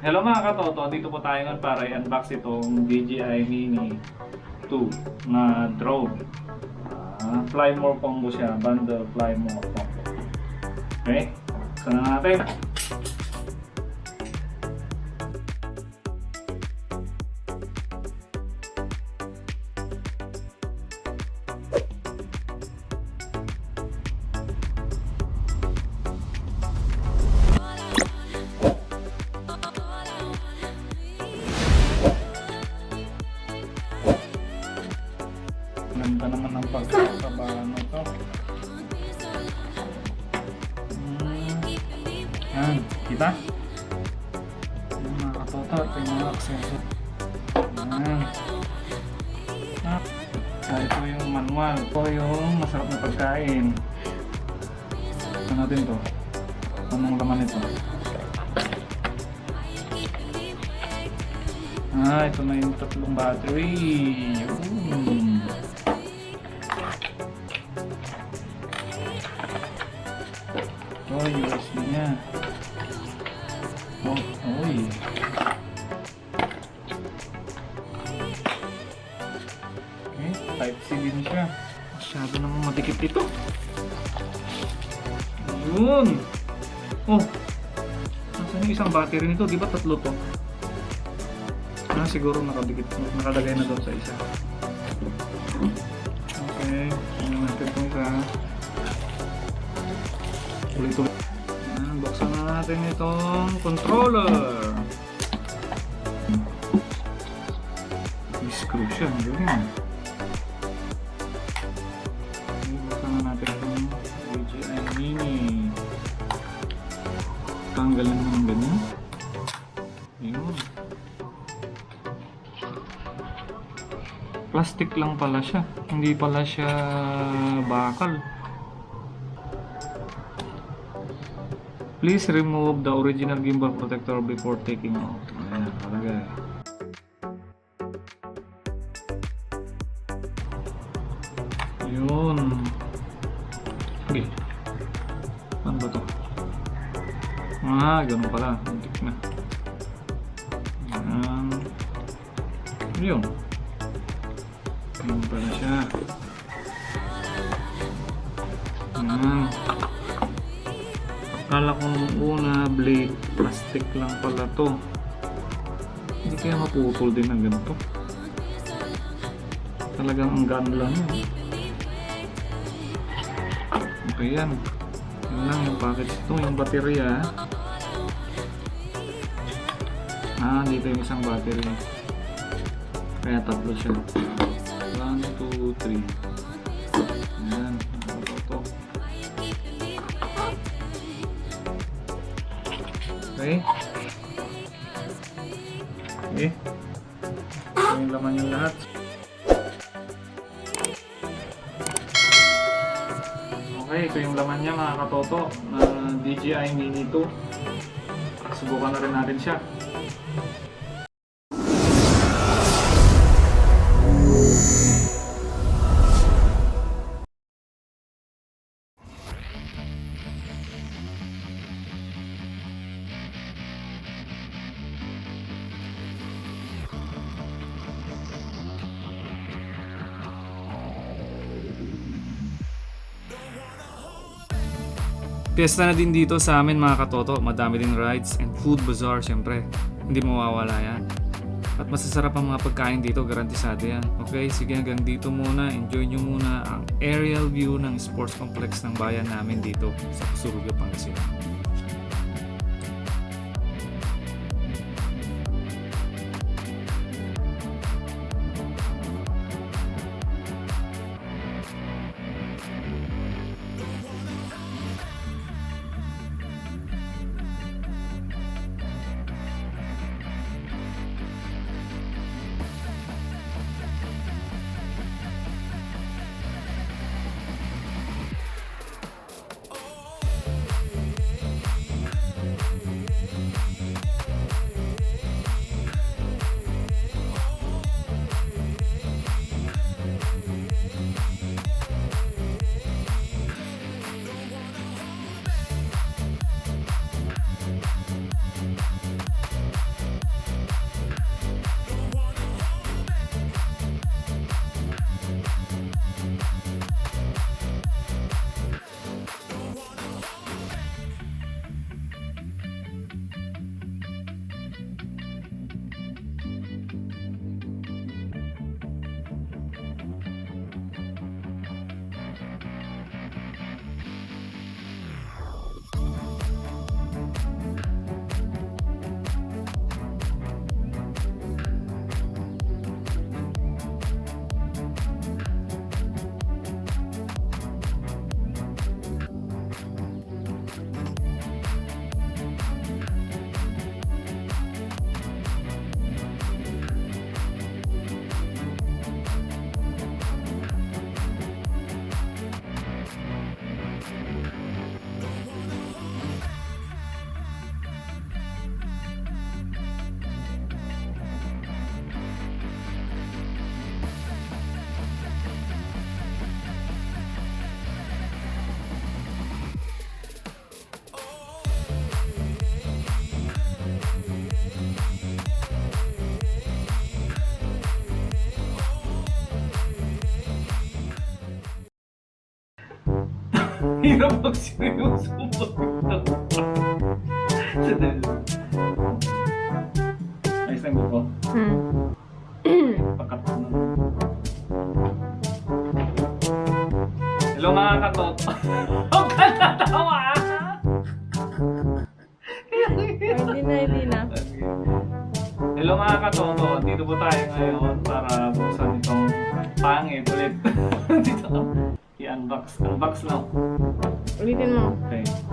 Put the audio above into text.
Hello mga katoto, dito po tayo ngayon para i-unbox itong DJI Mini 2 na drone. Fly More combo siya, bundle Fly More combo. Okay, sana natin. Ganda naman ng pagkakabahan na ito. Yan, kita? Yung mga katoto, ito yung mga akseso. Yan. Ito yung manual. Ito yung masarap na pagkain. Ito natin to. Anong laman ito? Ito na yung tatlong battery. Ito, USB niya. Oy. Okay, Type-C din siya. Masyado namang madikit ito. Yun. Nasaan yung isang battery nito? Di ba tatlo to? Siguro nakalagay na doon sa isa. Okay, tingnan natin itong isa. Ulit-ulit. Buksan na natin itong controller. May screw siya. Ganyan. Buksan na natin itong DJI Mini. Tanggalin mo ng ganyan. Yun. Plastic lang pala siya. Hindi pala siya bakal. Please remove the original gimbal protector before taking out. Ayan, talaga. Yun. Okay. Ano ba to? Ganun pala. Muntik na. Ayan. Yun. Ganun pala siya. Akala ko nung una blade, plastic lang pala to. Hindi kaya maputol din ng ganito. Talagang ang gaan lang yun. Okay yan. Yan lang yung package. Ito yung baterya. Dito yung isang battery. Kaya tatlo siya. 1, 2, 3. Ayan. Ito. Okay. Okay. Ito yung laman yung lahat. Okay, ito yung laman niya mga katoto na DJI Mini 2. Subukan na rin natin siya. Piyesta na din dito sa amin mga katoto. Madami din rides and food bazaar syempre. Hindi mawawala yan. At masasarap ang mga pagkain dito, garantisado yan. Okay, sige hanggang dito muna. Enjoy nyo muna ang aerial view ng sports complex ng bayan namin dito sa Surugao, Pangasinan. Hirap mag-seryoso mo. Sandali. Ayos lang ko. Pakat na. Hello mga katoto. Huwag ka natawa! Hindi na. Hello mga katoto. Dito po tayo ngayon para buksan itong pangit ulit. Dito. I-unbox. Unbox lang. Ulitin mo. Okay.